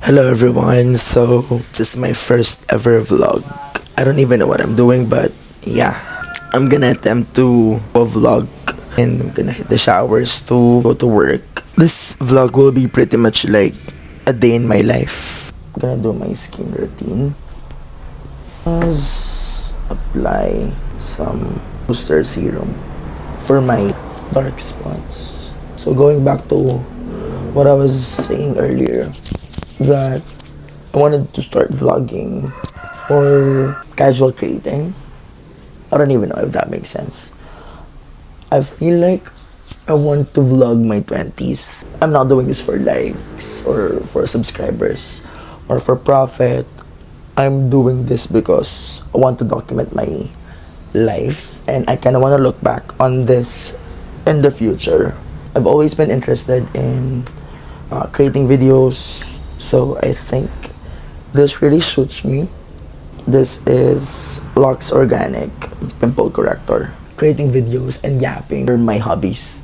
Hello everyone, so this is my first ever vlog. I don't even know what I'm doing, but yeah, I'm gonna attempt to vlog and I'm gonna hit the showers to go to work. This vlog will be pretty much like a day in my life. I'm gonna do my skin routine. Apply some booster serum for my dark spots. So going back to what I was saying earlier, that I wanted to start vlogging or casual creating. I don't even know if that makes sense. I feel like I want to vlog my 20s. I'm not doing this for likes or for subscribers or for profit. I'm doing this because I want to document my life and I kind of want to look back on this in the future. I've always been interested in creating videos, so I think this really suits me. This is Lux Organic Pimple Corrector. Creating videos and yapping are my hobbies.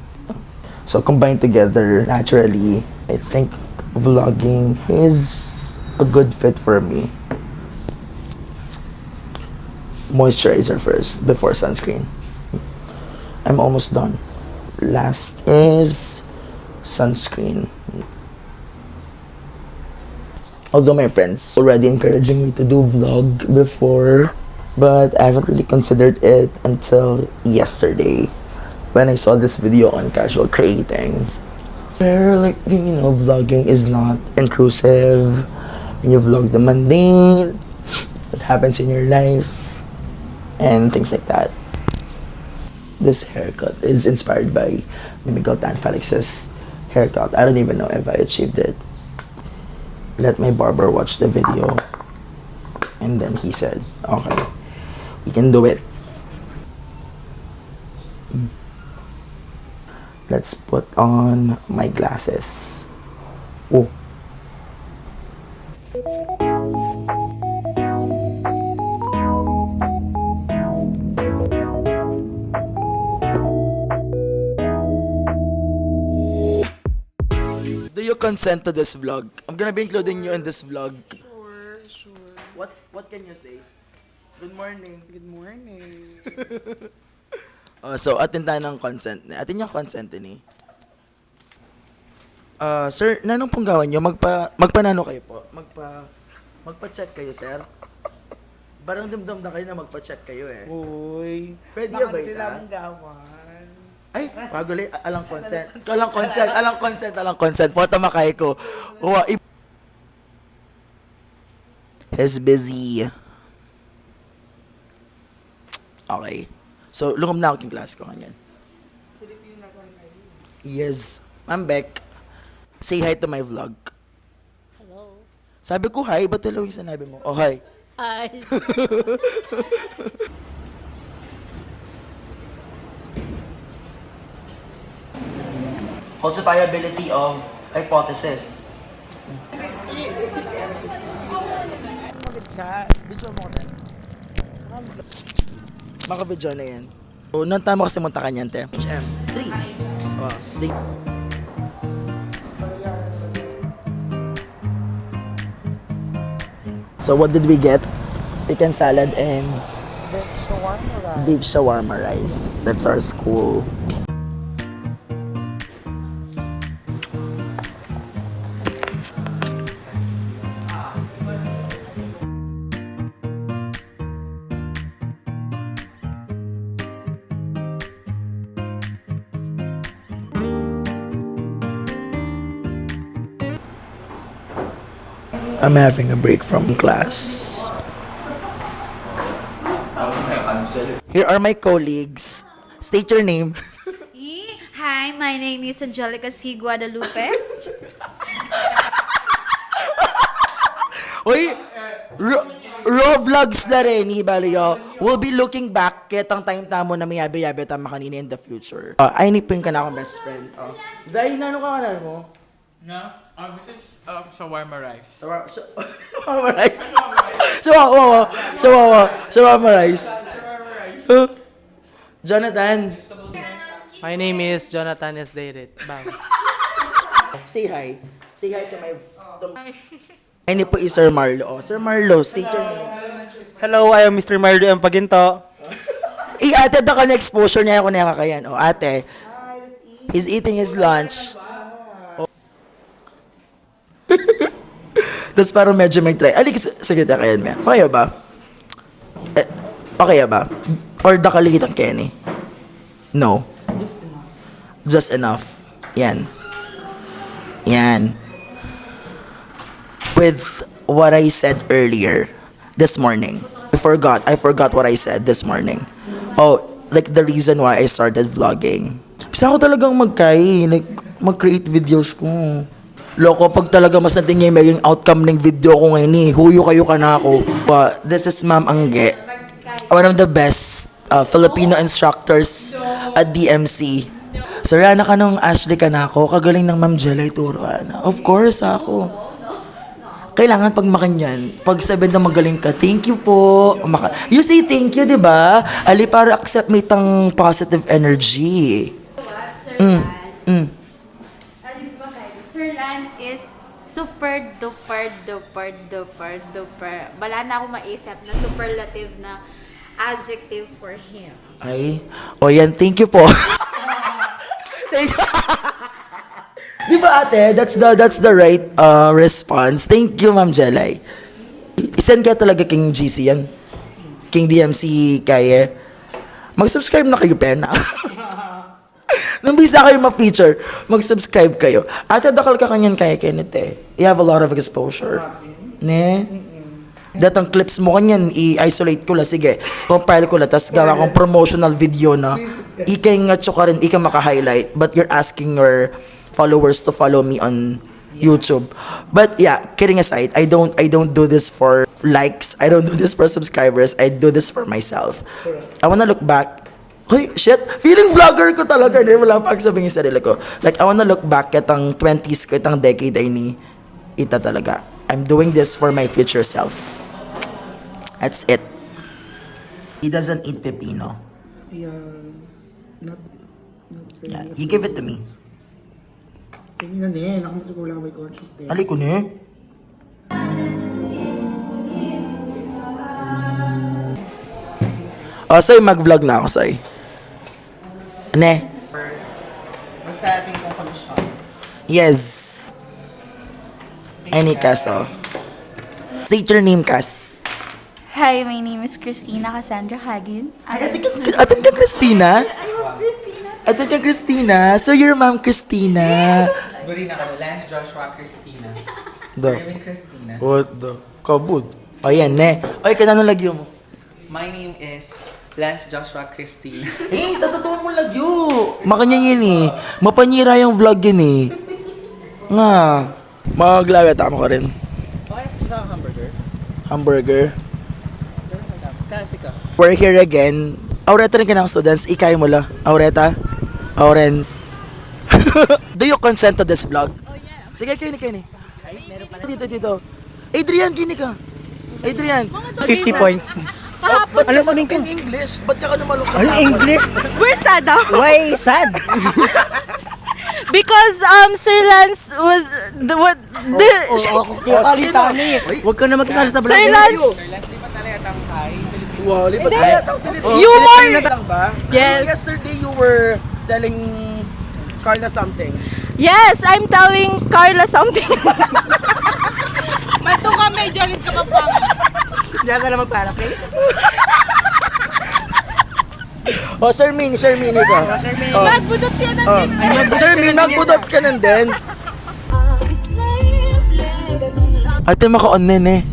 So combined together naturally, I think vlogging is a good fit for me. Moisturizer first before sunscreen. I'm almost done. Last is sunscreen. Although my friends already encouraging me to do vlog before, but I haven't really considered it until yesterday when I saw this video on casual creating. Where vlogging is not intrusive. When you vlog the mundane that happens in your life and things like that. This haircut is inspired by Miguel Tan Felix's haircut. I don't even know if I achieved it. Let my barber watch the video and then he said, okay, we can do it. Let's put on my glasses. Oh. Do you consent to this vlog? I'm gonna be including you in this vlog. Sure. What can you say? Good morning. Good morning. So, atin tayo ng consent. Atin yung consent ni. Sir, nanong pong gawan nyo? Magpanano kayo po? Magpa-check kayo, sir? Barang dimdam na kayo na magpa-check kayo eh. Uy. Pwede ba Bakit ita? sila mong gawan? Ay, paguli, alang consent. Alang consent. Pota makay ko. Uwa, He's busy. Okay. So, lungom na ako yung class ko kanyan. Yes. I'm back. Say hi to my vlog. Hello. Sabi ko hi, ba't hello yung sinabi mo? Oh, hi. Hi. Falsifiability of hypothesis. Mag-chat. Video mo na. Maka-video na yan. So, nang tama kasi munta kanyan, te. HM. 3. Oh, So, what did we get? Chicken salad and beef shawarma rice. That's our school. I'm having a break from class. Here are my colleagues. State your name. Hi, my name is Angelica C. Guadalupe. Uy, raw vlogs na rin, Baliyo. We'll be looking back kitang time tamo na may yabe-yabe tama kanina in the future. Ay, nipin ka na akong best friend. Zay, nano ka kanan mo? No, this is shawarma rice. Shawarma rice. Shawarma rice. Jonathan, My name is Jonathan S. Dayrit. Bang. say hi. Say hi to my... Ay, hindi po Sir Marlo. Oh, Sir Marlo, state your name. Hello, I am Mr. Mario M. Paginto. Ate, ka na exposure niya ako na kakayan. Oh, ate. He's eating his lunch. Oh. Tapos parang medyo may try. Alik, sige, takayan mo. Okay ba? Okay ba? Or dakaliit ang Kenny? No. Just enough. Yan. Yan. With what I said earlier this morning. I forgot what I said this morning. Oh, like the reason why I started vlogging. Bisa ako talagang mag-create videos ko. Loko pag talaga mas natin yung maging outcome ng video ko ngayon eh. Huyo kayo ka na ako. This is Ma'am Angge. One of the best Filipino instructors at DMC. Sir, anak ka nung Ashley ka na ako. Kagaling ng Ma'am Jelay turuan. Of course, ako. Kailangan pag makanyan, pag sabihin na magaling ka, thank you po. You say thank you, di ba? Ali, para accept mo itang positive energy. Sir Lance is super duper duper duper duper. Wala na ako maisip na superlative na adjective for him. Ay, o yan, thank you po. Thank you. Di ba ate, that's the right response. Thank you, Ma'am Jelay. Isend kaya talaga King GC yan. King DMC kaya. Mag-subscribe na kayo, pena. Nung bisa kayo ma-feature, mag-subscribe kayo. Ate, dakal ka kanyan kaya Kenneth eh. You have a lot of exposure. Ne? Datang clips mo kanyan, i-isolate ko la. Sige, compile ko la. Tapos gawa kong promotional video na ikay nga ka rin, ika maka-highlight. But you're asking your followers to follow me on YouTube. But yeah, kidding aside, I don't do this for likes. I don't do this for subscribers. I do this for myself. I wanna look back. Hoy, shit. Feeling vlogger ko talaga. Wala pa sabihin yung sarili ko. Like, I wanna look back at ang 20s ko, itang decade ay ni ita talaga. I'm doing this for my future self. That's it. He doesn't eat pepino. Yeah. Not Yeah, you give it to me. Tingin na din. Ako mas kulang may conscious din. Ali ko ne. Say, mag-vlog na ako, say. Ne? Basta ating kong commission. Yes. Any kaso. State your name, Cas. Hi, my name is Christina Cassandra Hagin. Atin ka, Christina? Atin ka, Christina. So, you're Ma'am Christina. Buri na ka, Lance Joshua Christina. The Erwin Christina. What the? Kabud. O yan, ne. Oy, kananong lagyo mo? My name is Lance Joshua Christina. Eh, tatutuan mo lagyo. Makanya yun eh. Mapanyira yung vlog yun eh. Nga. Maglawet ako ka rin. Okay, sa hamburger. Hamburger. Kasi ka. We're here again. Aureta rin ka ng students. Ikay mo la. Aureta. Auren. Do you consent to this vlog? Oh, yeah. Sige, kayo ni. Dito. Adrian, kini ka. Adrian. 50 points. Kahapon ano sabihin ka in English? Ba't ka namalok ka? Ay, English? We're sad now. Why sad? Because Sir Lance was the what the Kalitan eh. Huwag ka na magkasali sa vlog. Sir Lance. Lance, di ba talaga tangkay? Wow, lipat kaya tang Philippines. Humor. lang ba? Yes. Yesterday you were telling Carla something. Yes, I'm telling Carla something. Mato ka, medyo rin ka pa pa. Diyan ka na magpara, please. Oh, Sir Min ikaw. Magbudot siya ng Sir Min, magbudots ka nandun. Ate, maka-on din eh.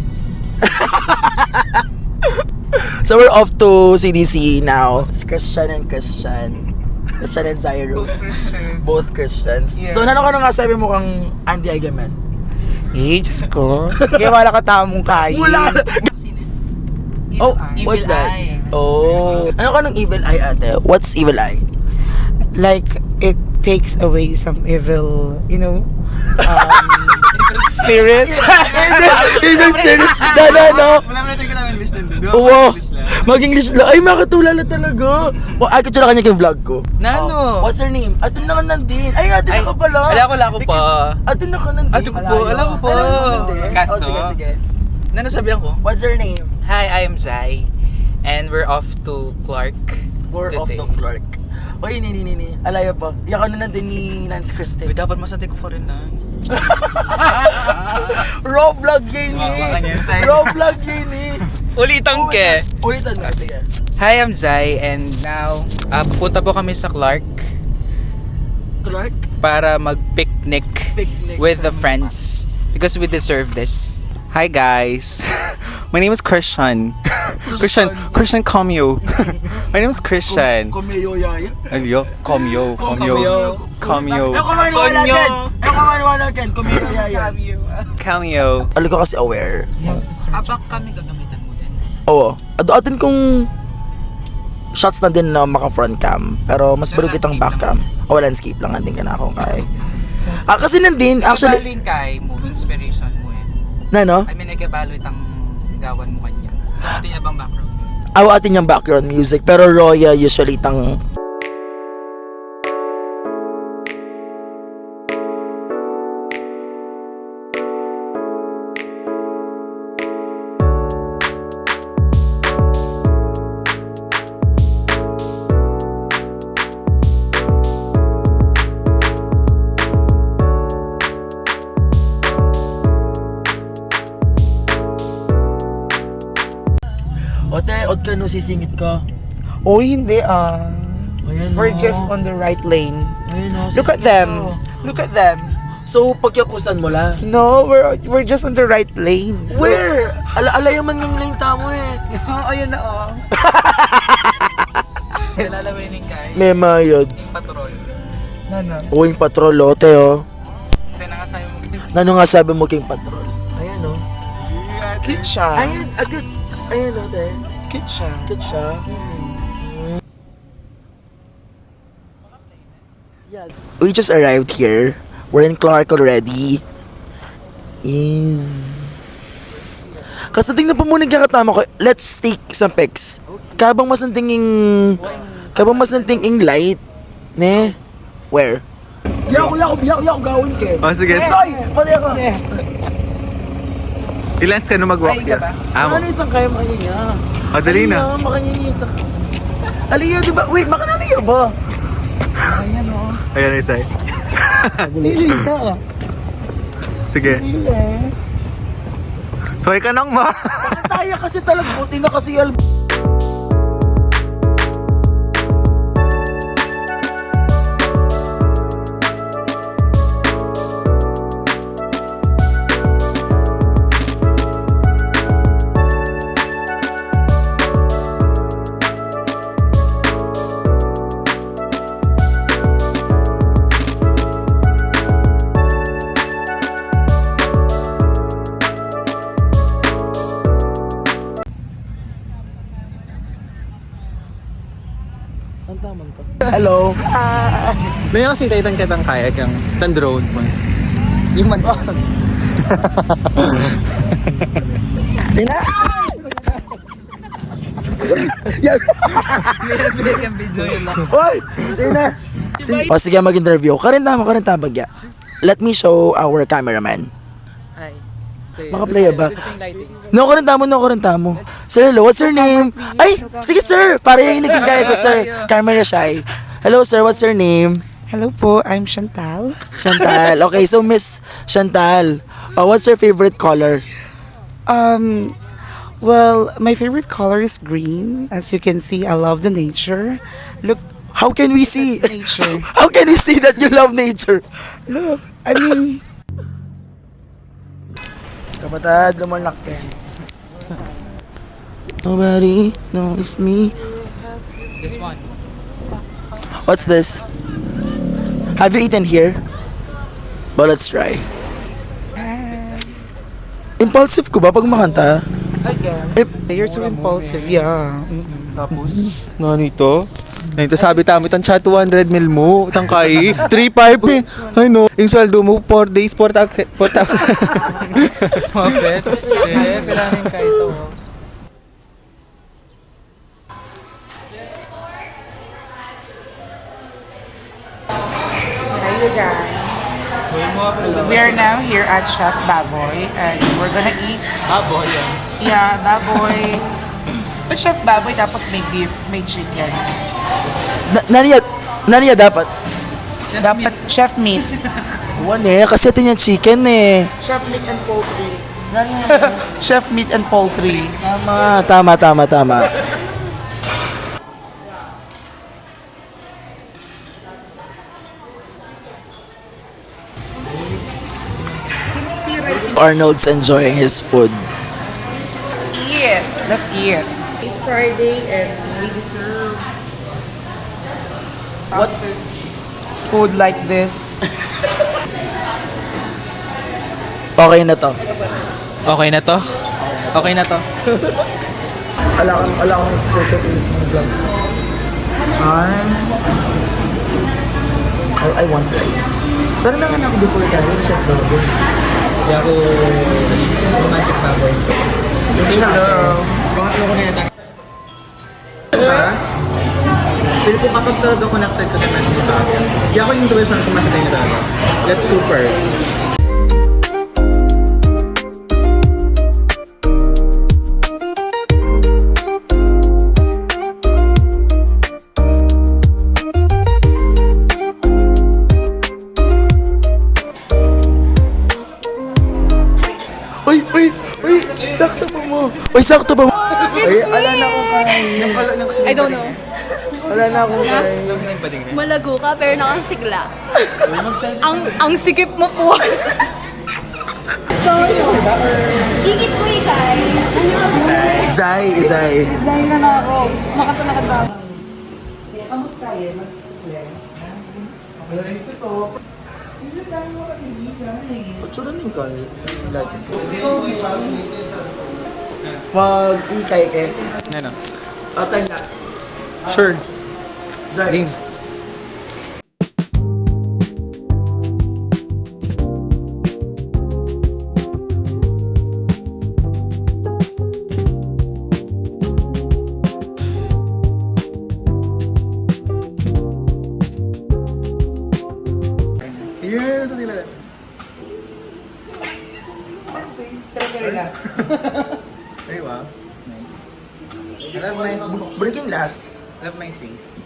So we're off to CDC now. It's Christian and Cyrus. Both Christians. So ano ka na nga sabi mo kang Andy Agaman? Eh, Diyos ko. Kaya wala ka tamong kain. Wala. Oh, what's Evil that? eye. Oh. Ano ka ng evil eye, ate? What's evil eye? Like, it takes away some evil, spirits. Evil spirits. No. Wala mo natin ka ng English din. Wow. Mag-English lang. Ay, makatulala talaga. Ay, kutula kanya yung vlog ko. Nano? What's her name? Atin na ka nandin. Ay, atin na ka pala. Wala ko pa. Atin na ka nandin. Atin ko po, wala ko pa. Cast, Oh, sige, no? sige. Nano sabihan ko? What's her name? Hi, I'm Zai. And we're off to Clark We're off today. the Clark. Oy, ni. Alaya pa. Iyak na nandun ni Lance Christie. Uy, dapat masantay ko ka rin na. Raw vlog yun Raw vlog yun Ulitan ke. Ulitan na, sige. Hi, I'm Zai. And now, pupunta po kami sa Clark Clark? para mag-picnic with the friends. Because we deserve this. Hi guys. My name is Christian. Christian Comyo. My name is Christian. Kumeyo yaya. Ano? Comyo. Ako maniwala dyan. Kumeyo yaya. Cameo. Alam ko kasi aware. Abak kami gagamitan mo din. Oo. Atin kong shots na din na maka-front cam. Pero mas balog itang back cam. O, landscape lang. Andin ka na akong kay. Kasi nandin, actually. Galing kay mo, inspiration mo eh. Na, no? I mean, nagkabalo itang gawan mo kanya. Atin niya bang background music? Atin yung background music. Pero Roya usually tang... Ote, od ka no, sisingit ka. Oh, hindi Ayan, We're oh. just on the right lane. Ayun, oh, Look at sisingit them. ka. Look at them. So, pagyakusan mo lang. No, we're just on the right lane. Where? Alayaman ng lane tamo eh. Ayun na oh. Nalalawin kay May mayod. patrol. Nana. Uwing patrol, ote oh. Ito na nga sa'yo mo. Nano nga sabi mo king patrol? Ayan oh. Cute siya. Ayan, agad. Ayan ote. Cute siya. Cute siya. We just arrived here. We're in Clark already. Kasi tingnan po muna kakatama ko. Let's take some pics. Kabang masantinging light. Ne? Where? Yako, gawin ke. Oh, sige. Soy! Pati ako. Ilan ka na mag-walk yan? Ano itang kaya makanya niya? Oh, dali na. Makanya niya ito. Aliya, di ba? Wait, baka naliya ba? Ayan, Isay. Niliya ka. Sige. Soy ka nang ma. Taya kasi talaga. Buti na kasi Hello. Ngayon kasi taytang kitang kayak yung tan drone mo. Yung man. Tina! Yung video yun lang. Hoy! Tina! O sige, mag-interview. Karinta bagya. Let me show our cameraman. Hi. Makaplay ba? No, karinta mo. Sir, hello, what's your name? Ay, sige sir, para yung naging gaya ko sir. Camera shy. Hello sir, what's your name? Hello po, I'm Chantal. Chantal. Okay, so Miss Chantal, what's your favorite color? Well, my favorite color is green. As you can see, I love the nature. Look, How can we see? nature. How can we see that you love nature? Look, I mean, Kapatid, lumalak ka. Nobody knows me. This one. What's this? Have you eaten here? Well, let's try. Impulsive ko ba pag makanta? you're so impulsive, yeah. Tapos, nito sabi tamo itang chat 200 mil mo, itang kai 3.5 eh. Ay no, yung sweldo mo 4 days, 4,000. Mga pets. Kailangan kayo ito. We are now here at Chef Baboy and we're gonna eat. Baboy. Yeah, Baboy. But Chef Baboy, tapos may beef, may chicken. Naniya dapat. Dapat chef meat. One kasi ito yung chicken eh. Chef meat and poultry. Chef meat and poultry. Tama. Arnold's enjoying his food. Eat. Let's eat. It's Friday and we deserve What? food like this. Okay na to. Okay na to? Okay na to? Ala akong expression in this vlog. I want rice. Pero naman ako before that, chef baboy. Kaya ako romantic baboy. Say hello. Pangatlo ko na yata. Pero kung kapag talaga connected ka sa message sa akin, di ako yung intuition kung masakay na talaga. That's super. Sakto pa mo. It's Ala na ako kain. I don't know. Wala na akong kain. Malago ka pero nakasigla. ang sikip mo po. Higit ko ikay. Zay. Dahil na ako. Makatalakad na ako. Patsura ng kain. Mag-ikay ke. Ano? Time lapse. Sure. Zay. Game. Yes, sa nila. Ay, wow. Nice. I love my, Breaking last. Love my face.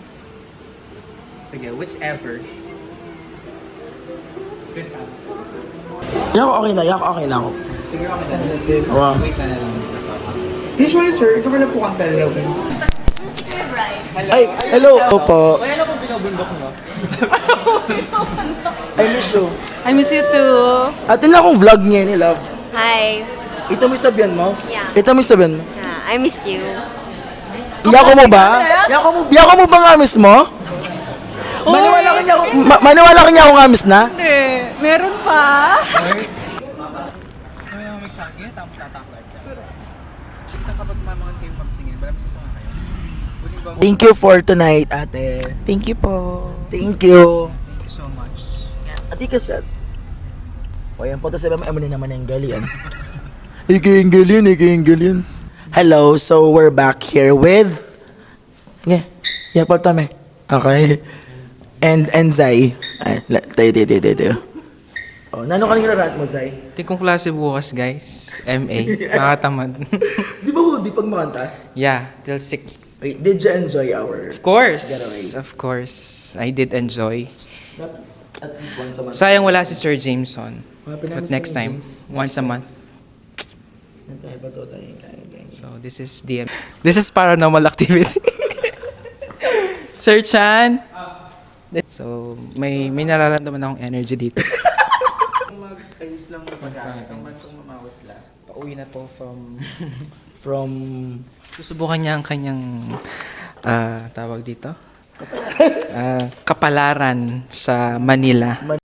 Sige, whichever. Yak okay na ako. Sige, okay na. Wow. Wait na lang sa papa. Usually sir, ito ka na po kang talaga. Ay, hello. Opo. Kaya na kung binubundok mo. I miss you. I miss you too. Atin na akong vlog niya ni Love. Hi. Ito mo sabihan mo? Yeah. Ito mo sabihan mo? Yeah, I miss you. Iyako mo ba? Iyako mo ba nga miss mo? Maniwala ka niya ako nga miss na? Hindi. Meron pa. Kapag mamangan kayo pagsingin, balang susungan kayo. Pwede ba? Thank you for tonight, ate. Thank you po. Thank you. Thank you so much. Ati ka siya. O yan po, tapos sabi mo, na naman yung gali yan. Ika yung Hello, so we're back here with... Nga, yapal tame. Okay. And Zay. Ay, tayo. Oh, nano ka nang mo, Zay? Tingkong klase bukas, guys. MA. Nakatamad. Di ba hudi pag makanta? Yeah, till 6. Wait, did you enjoy our... Of course. Getaway. Of course. I did enjoy. At least once a month. Sayang wala si Sir Jameson. Pinamiss But next ko time, yung James. once a month. Tayo ba to tayo guys? So, this is DM. This is paranormal activity. Sir Chan. So, may nararamdaman akong energy dito. Mag-ayos lang na pag-aakit. Ang mansong mamawas lang. Pauwi na po from... From... Susubukan niya ang kanyang... tawag dito? Kapalaran sa Manila.